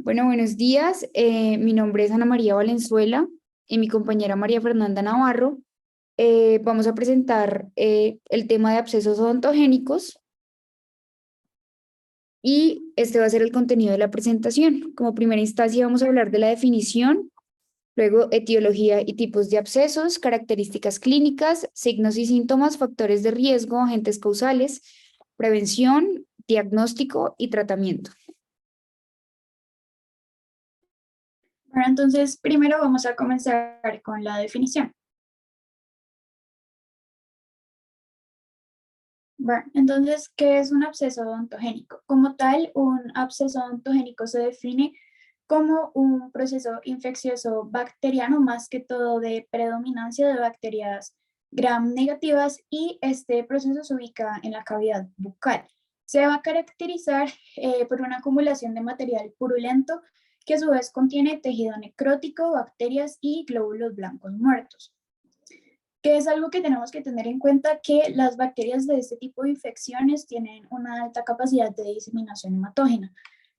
Bueno, buenos días. Mi nombre es Ana María Valenzuela y mi compañera María Fernanda Navarro. Vamos a presentar el tema de abscesos odontogénicos y este va a ser el contenido de la presentación. Como primera instancia vamos a hablar de la definición, luego etiología y tipos de abscesos, características clínicas, signos y síntomas, factores de riesgo, agentes causales, prevención, diagnóstico y tratamiento. Bueno, entonces primero vamos a comenzar con la definición. Bueno, entonces, ¿qué es un absceso odontogénico? Como tal, un absceso odontogénico se define como un proceso infeccioso bacteriano, más que todo de predominancia de bacterias gram negativas, y este proceso se ubica en la cavidad bucal. Se va a caracterizar por una acumulación de material purulento que a su vez contiene tejido necrótico, bacterias y glóbulos blancos muertos, que es algo que tenemos que tener en cuenta, que las bacterias de este tipo de infecciones tienen una alta capacidad de diseminación hematógena.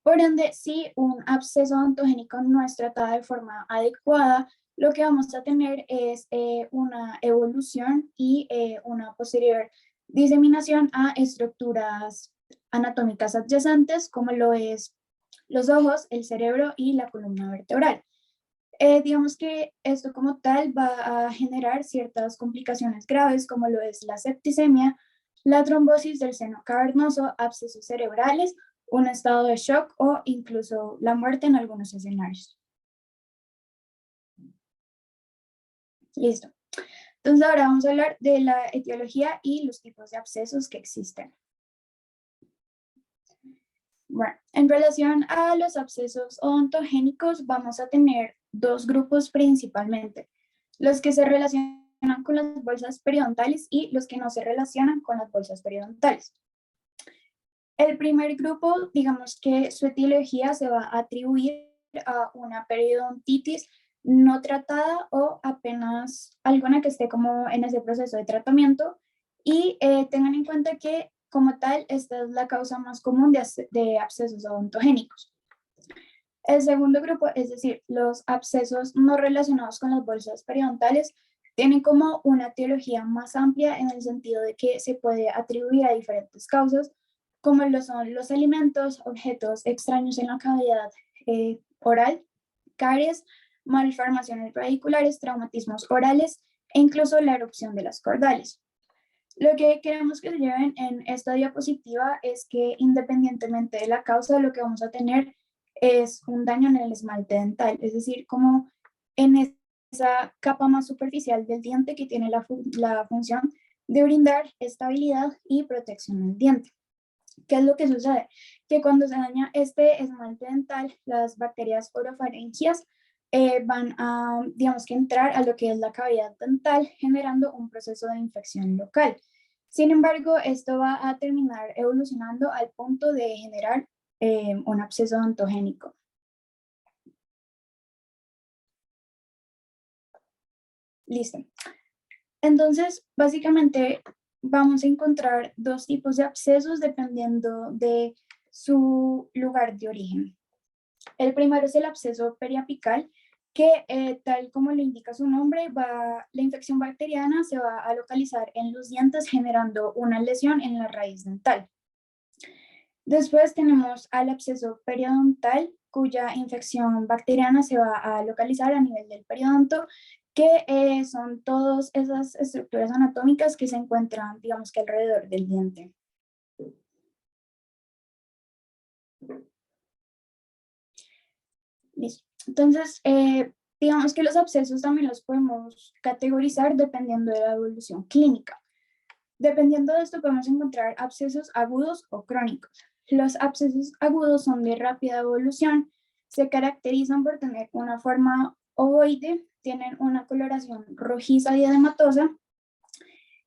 Por ende, si un absceso odontogénico no es tratado de forma adecuada, lo que vamos a tener es una evolución y una posterior diseminación a estructuras anatómicas adyacentes, como lo es los ojos, el cerebro y la columna vertebral. Digamos que esto como tal va a generar ciertas complicaciones graves, como lo es la septicemia, la trombosis del seno cavernoso, abscesos cerebrales, un estado de shock o incluso la muerte en algunos escenarios. Listo. Entonces ahora vamos a hablar de la etiología y los tipos de abscesos que existen. Bueno, en relación a los abscesos odontogénicos vamos a tener dos grupos principalmente: los que se relacionan con las bolsas periodontales y los que no se relacionan con las bolsas periodontales. El primer grupo, digamos que su etiología se va a atribuir a una periodontitis no tratada o apenas alguna que esté como en ese proceso de tratamiento, y tengan en cuenta que como tal esta es la causa más común de abscesos odontogénicos. El segundo grupo, es decir, los abscesos no relacionados con las bolsas periodontales, tienen como una etiología más amplia en el sentido de que se puede atribuir a diferentes causas, como lo son los alimentos, objetos extraños en la cavidad oral, caries, malformaciones radiculares, traumatismos orales e incluso la erupción de las cordales. Lo que queremos que se lleven en esta diapositiva es que, independientemente de la causa, lo que vamos a tener es un daño en el esmalte dental, es decir, como en esa capa más superficial del diente que tiene la función de brindar estabilidad y protección al diente. ¿Qué es lo que sucede? Que cuando se daña este esmalte dental, las bacterias orofaringias van a, digamos que, entrar a lo que es la cavidad dental, generando un proceso de infección local. Sin embargo, esto va a terminar evolucionando al punto de generar un absceso odontogénico. Listo. Entonces, básicamente vamos a encontrar dos tipos de abscesos dependiendo de su lugar de origen. El primero es el absceso periapical, que tal como lo indica su nombre, la infección bacteriana se va a localizar en los dientes, generando una lesión en la raíz dental. Después tenemos al absceso periodontal, cuya infección bacteriana se va a localizar a nivel del periodonto, que son todas esas estructuras anatómicas que se encuentran, digamos que alrededor del diente. Listo. Entonces, digamos que los abscesos también los podemos categorizar dependiendo de la evolución clínica. Dependiendo de esto, podemos encontrar abscesos agudos o crónicos. Los abscesos agudos son de rápida evolución, se caracterizan por tener una forma ovoide, tienen una coloración rojiza y edematosa,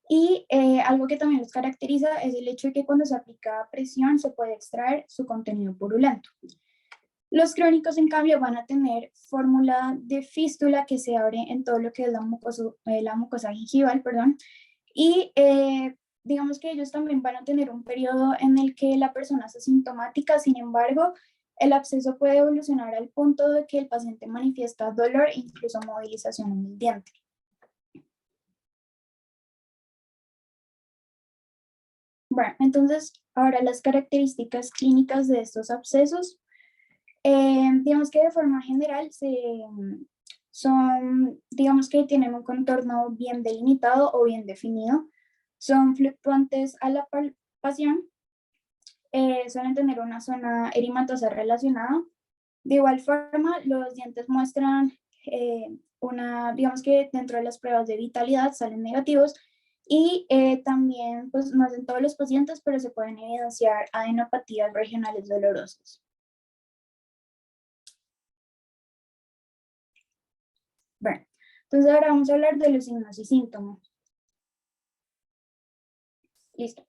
y algo que también los caracteriza es el hecho de que cuando se aplica presión se puede extraer su contenido purulento. Los crónicos, en cambio, van a tener fórmula de fístula que se abre en todo lo que es la mucosa gingival, perdón, y digamos que ellos también van a tener un periodo en el que la persona es asintomática. Sin embargo, El absceso puede evolucionar al punto de que el paciente manifiesta dolor e incluso movilización en el diente. Bueno, entonces, ahora las características clínicas de estos abscesos. Digamos que de forma general digamos que tienen un contorno bien delimitado o bien definido, son fluctuantes a la palpación, suelen tener una zona erimatosa relacionada. De igual forma, los dientes muestran digamos que dentro de las pruebas de vitalidad salen negativos y también, pues no es en todos los pacientes, pero se pueden evidenciar adenopatías regionales dolorosas. Bueno, entonces ahora vamos a hablar de los signos y síntomas. Listo.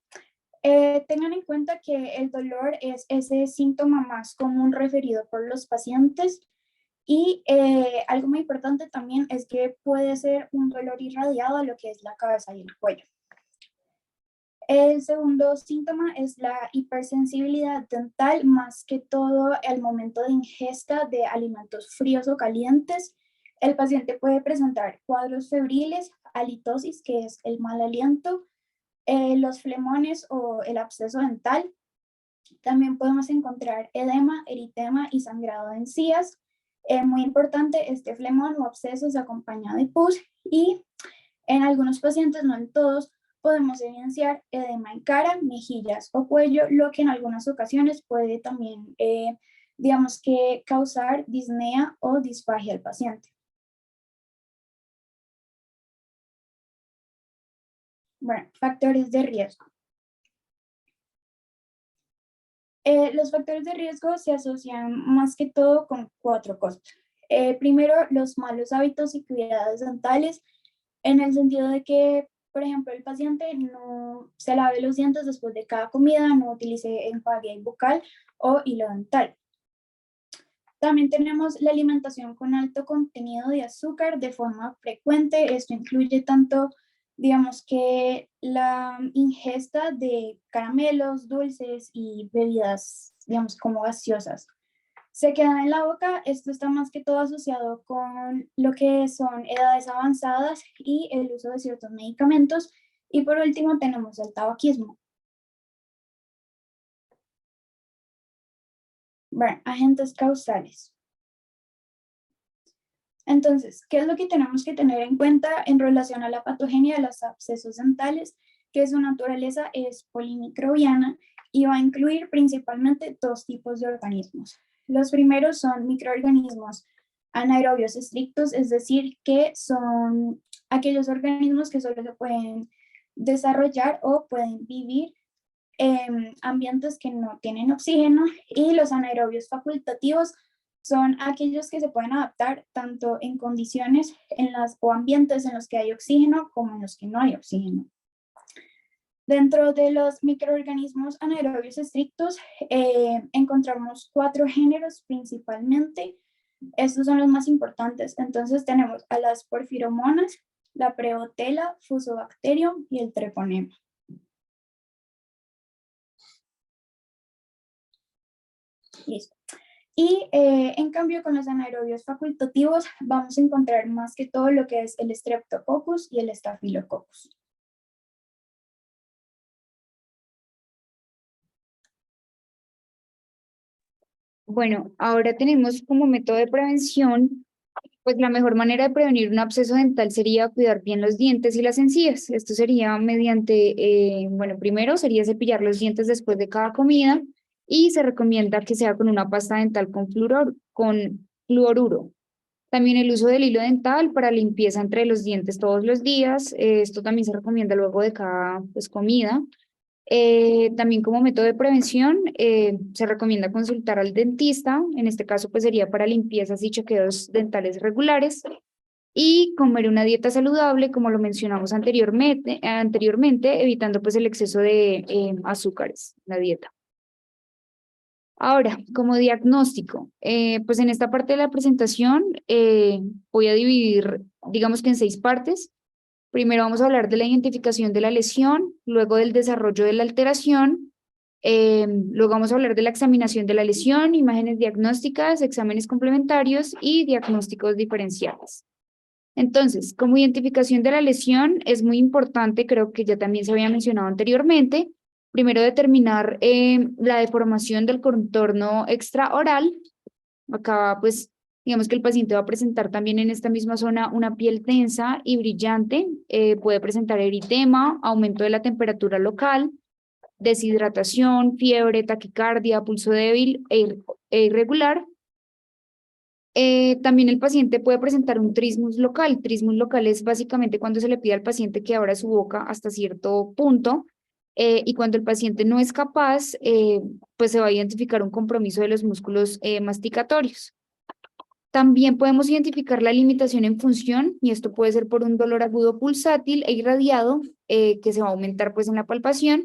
Tengan en cuenta que el dolor es ese síntoma más común referido por los pacientes y algo muy importante también es que puede ser un dolor irradiado a lo que es la cabeza y el cuello. El segundo síntoma es la hipersensibilidad dental, más que todo al momento de ingesta de alimentos fríos o calientes. El paciente puede presentar cuadros febriles, halitosis, que es el mal aliento, los flemones o el absceso dental. También podemos encontrar edema, eritema y sangrado de encías. Muy importante, este flemón o absceso se acompaña de pus y en algunos pacientes, no en todos, podemos evidenciar edema en cara, mejillas o cuello, lo que en algunas ocasiones puede también, digamos que, causar disnea o disfagia al paciente. Bueno, factores de riesgo. Los factores de riesgo se asocian más que todo con 4 cosas. Primero, los malos hábitos y cuidados dentales, en el sentido de que, por ejemplo, el paciente no se lave los dientes después de cada comida, no utilice enjuague bucal o hilo dental. También tenemos la alimentación con alto contenido de azúcar de forma frecuente. Esto incluye tanto, digamos que la ingesta de caramelos, dulces y bebidas, digamos, como gaseosas. Se quedan en la boca, esto está más que todo asociado con lo que son edades avanzadas y el uso de ciertos medicamentos. Y por último tenemos el tabaquismo. Bueno, agentes causales. Entonces, ¿qué es lo que tenemos que tener en cuenta en relación a la patogenia de los abscesos dentales? Que su naturaleza es polimicrobiana y va a incluir principalmente 2 tipos de organismos. Los primeros son microorganismos anaerobios estrictos, es decir, que son aquellos organismos que solo se pueden desarrollar o pueden vivir en ambientes que no tienen oxígeno, y los anaerobios facultativos son aquellos que se pueden adaptar tanto en condiciones o ambientes en los que hay oxígeno como en los que no hay oxígeno. Dentro de los microorganismos anaerobios estrictos encontramos 4 géneros principalmente. Estos son los más importantes. Entonces tenemos a las porfiromonas, la Prebotella, Fusobacterium y el Treponema. Listo. Y en cambio con los anaerobios facultativos vamos a encontrar más que todo lo que es el Streptococcus y el Staphylococcus. Bueno, ahora tenemos como método de prevención, pues la mejor manera de prevenir un absceso dental sería cuidar bien los dientes y las encías. Esto sería mediante, bueno, primero sería cepillar los dientes después de cada comida y se recomienda que sea con una pasta dental con fluoruro. También el uso del hilo dental para limpieza entre los dientes todos los días. Esto también se recomienda luego de cada, pues, comida. También como método de prevención se recomienda consultar al dentista, en este caso pues sería para limpiezas y chequeos dentales regulares, y comer una dieta saludable como lo mencionamos anteriormente, evitando pues el exceso de azúcares en la dieta. Ahora, como diagnóstico, pues en esta parte de la presentación voy a dividir, digamos que en 6 partes. Primero vamos a hablar de la identificación de la lesión, luego del desarrollo de la alteración, Luego vamos a hablar de la examinación de la lesión, imágenes diagnósticas, exámenes complementarios y diagnósticos diferenciales. Entonces, como identificación de la lesión es muy importante, creo que ya también se había mencionado anteriormente, primero determinar la deformación del contorno extraoral. Acá, pues, digamos que el paciente va a presentar también en esta misma zona una piel tensa y brillante, puede presentar eritema, aumento de la temperatura local, deshidratación, fiebre, taquicardia, pulso débil e irregular. También el paciente puede presentar un trismus local. Trismus local es básicamente cuando se le pide al paciente que abra su boca hasta cierto punto y cuando el paciente no es capaz, pues se va a identificar un compromiso de los músculos masticatorios. También podemos identificar la limitación en función y esto puede ser por un dolor agudo pulsátil e irradiado que se va a aumentar pues en la palpación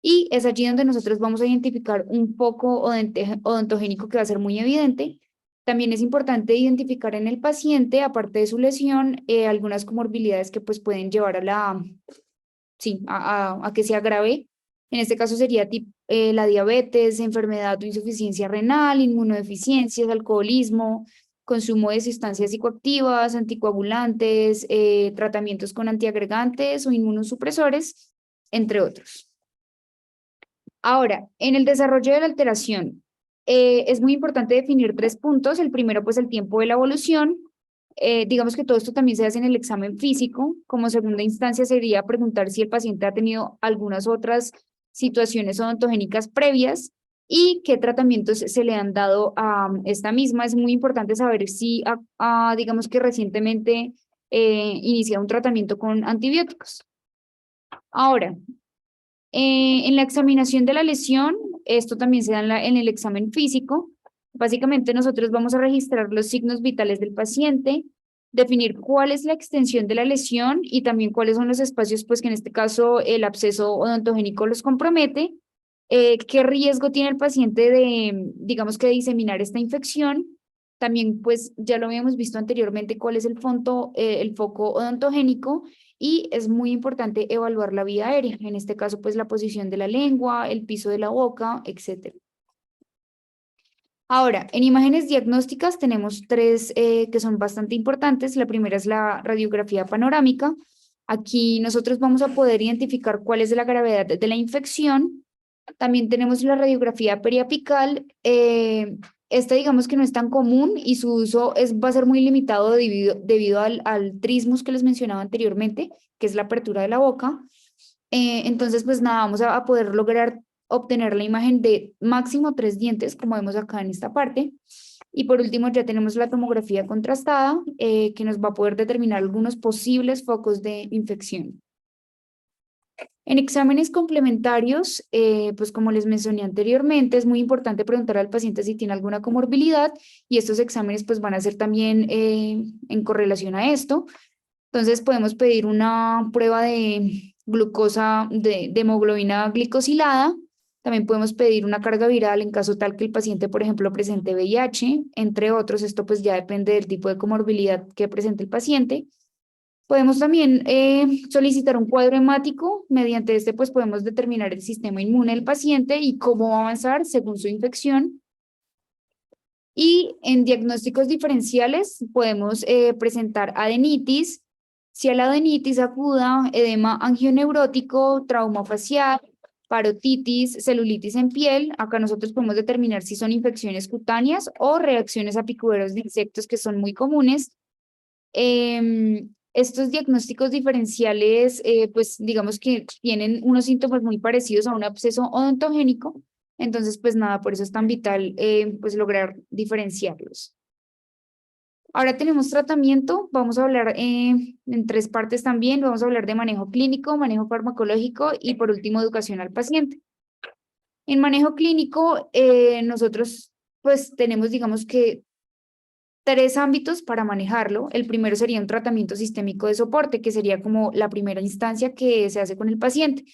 y es allí donde nosotros vamos a identificar un foco odontogénico que va a ser muy evidente. También es importante identificar en el paciente, aparte de su lesión, algunas comorbilidades que pues pueden llevar a a que se agrave. En este caso sería la diabetes, enfermedad o insuficiencia renal, inmunodeficiencias, alcoholismo, consumo de sustancias psicoactivas, anticoagulantes, tratamientos con antiagregantes o inmunosupresores, entre otros. Ahora, en el desarrollo de la alteración, es muy importante definir 3 puntos. El primero, pues el tiempo de la evolución. Digamos que todo esto también se hace en el examen físico. Como segunda instancia sería preguntar si el paciente ha tenido algunas otras situaciones odontogénicas previas y qué tratamientos se le han dado a esta misma. Es muy importante saber si, digamos que recientemente inicia un tratamiento con antibióticos. Ahora, en la examinación de la lesión, esto también se da en el examen físico. Básicamente nosotros vamos a registrar los signos vitales del paciente, definir cuál es la extensión de la lesión y también cuáles son los espacios, pues que en este caso el absceso odontogénico los compromete, qué riesgo tiene el paciente de, digamos que de diseminar esta infección. También, pues ya lo habíamos visto anteriormente, cuál es el foco odontogénico y es muy importante evaluar la vía aérea, en este caso, pues la posición de la lengua, el piso de la boca, etc. Ahora, en imágenes diagnósticas tenemos 3 que son bastante importantes. La primera es la radiografía panorámica. Aquí nosotros vamos a poder identificar cuál es la gravedad de la infección. También tenemos la radiografía periapical. Esta digamos que no es tan común y su uso va a ser muy limitado debido al trismus que les mencionaba anteriormente, que es la apertura de la boca. Entonces, pues nada, vamos a poder lograr obtener la imagen de máximo 3 dientes, como vemos acá en esta parte. Y por último, ya tenemos la tomografía contrastada, que nos va a poder determinar algunos posibles focos de infección. En exámenes complementarios, pues como les mencioné anteriormente, es muy importante preguntar al paciente si tiene alguna comorbilidad y estos exámenes pues van a ser también en correlación a esto. Entonces podemos pedir una prueba de glucosa, de hemoglobina glicosilada. También podemos pedir una carga viral en caso tal que el paciente, por ejemplo, presente VIH, entre otros. Esto pues ya depende del tipo de comorbilidad que presente el paciente. Podemos también solicitar un cuadro hemático. Mediante este pues podemos determinar el sistema inmune del paciente y cómo va a avanzar según su infección. Y en diagnósticos diferenciales podemos presentar adenitis, si a la adenitis acuda, edema angioneurótico, trauma facial, parotitis, celulitis en piel. Acá nosotros podemos determinar si son infecciones cutáneas o reacciones a picuderos de insectos que son muy comunes. Estos diagnósticos diferenciales, pues digamos que tienen unos síntomas muy parecidos a un absceso odontogénico. Entonces, pues nada, por eso es tan vital pues lograr diferenciarlos. Ahora tenemos tratamiento, vamos a hablar en 3 partes también, vamos a hablar de manejo clínico, manejo farmacológico y por último educación al paciente. En manejo clínico, nosotros pues tenemos digamos que 3 ámbitos para manejarlo. El primero sería un tratamiento sistémico de soporte, que sería como la primera instancia que se hace con el paciente.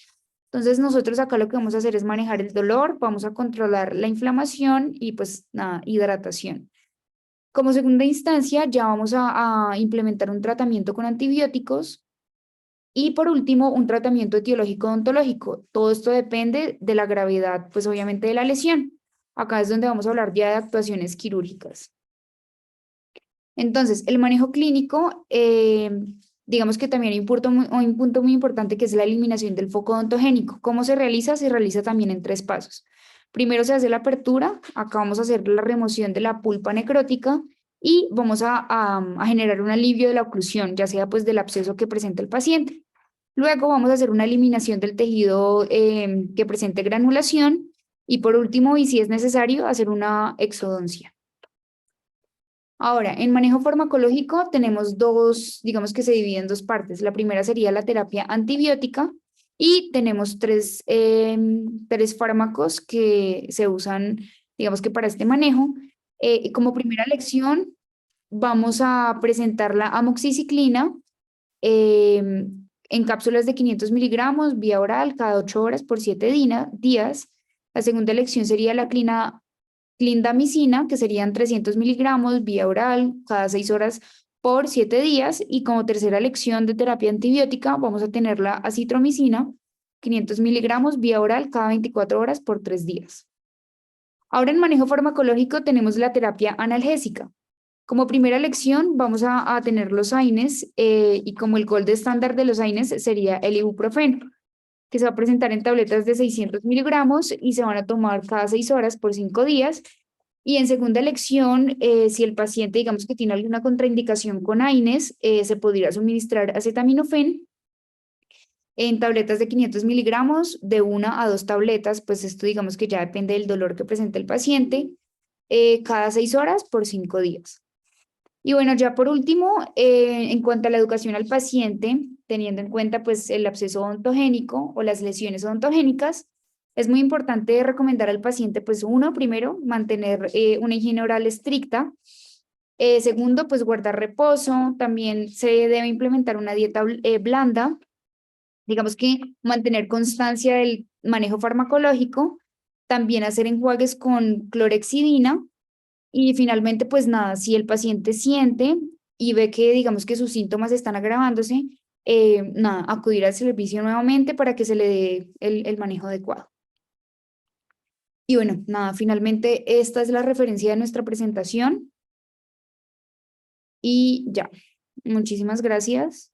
Entonces nosotros acá lo que vamos a hacer es manejar el dolor, vamos a controlar la inflamación y pues nada, hidratación. Como segunda instancia, ya vamos a implementar un tratamiento con antibióticos Y por último, un tratamiento etiológico odontológico. Todo esto depende de la gravedad, pues obviamente de la lesión. Acá es donde vamos a hablar ya de actuaciones quirúrgicas. Entonces, el manejo clínico, digamos que también hay un punto muy importante que es la eliminación del foco odontogénico. ¿Cómo se realiza? Se realiza también en 3 pasos. Primero se hace la apertura, acá vamos a hacer la remoción de la pulpa necrótica y vamos a generar un alivio de la oclusión, ya sea pues del absceso que presenta el paciente. Luego vamos a hacer una eliminación del tejido que presente granulación y por último, y si es necesario, hacer una exodoncia. Ahora, en manejo farmacológico tenemos dos, digamos que se divide en 2 partes. La primera sería la terapia antibiótica y tenemos 3 fármacos que se usan, digamos que para este manejo. Como primera lección, vamos a presentar la amoxiciclina en cápsulas de 500 miligramos vía oral cada 8 horas por 7 días. La segunda lección sería la clindamicina, que serían 300 miligramos vía oral cada 6 horas por 7 días. Y como tercera lección de terapia antibiótica, vamos a tener la acitromicina, 500 miligramos vía oral cada 24 horas por 3 días. Ahora en manejo farmacológico tenemos la terapia analgésica. Como primera lección vamos a tener los AINES y como el gold estándar de los AINES sería el ibuprofeno, que se va a presentar en tabletas de 600 miligramos y se van a tomar cada 6 horas por 5 días. Y en segunda lección, si el paciente, digamos que tiene alguna contraindicación con AINES, se podría suministrar acetaminofén en tabletas de 500 miligramos, de 1 a 2 tabletas, pues esto digamos que ya depende del dolor que presente el paciente, cada 6 horas por 5 días. Y bueno, ya por último, en cuanto a la educación al paciente, teniendo en cuenta pues el absceso odontogénico o las lesiones odontogénicas, es muy importante recomendar al paciente pues uno, primero, mantener una higiene oral estricta. Segundo, pues guardar reposo. También se debe implementar una dieta blanda, digamos que mantener constancia del manejo farmacológico, también hacer enjuagues con clorexidina y finalmente, pues nada, si el paciente siente y ve que, digamos que sus síntomas están agravándose, nada, acudir al servicio nuevamente para que se le dé el manejo adecuado. Y bueno, nada, finalmente esta es la referencia de nuestra presentación y ya. Muchísimas gracias.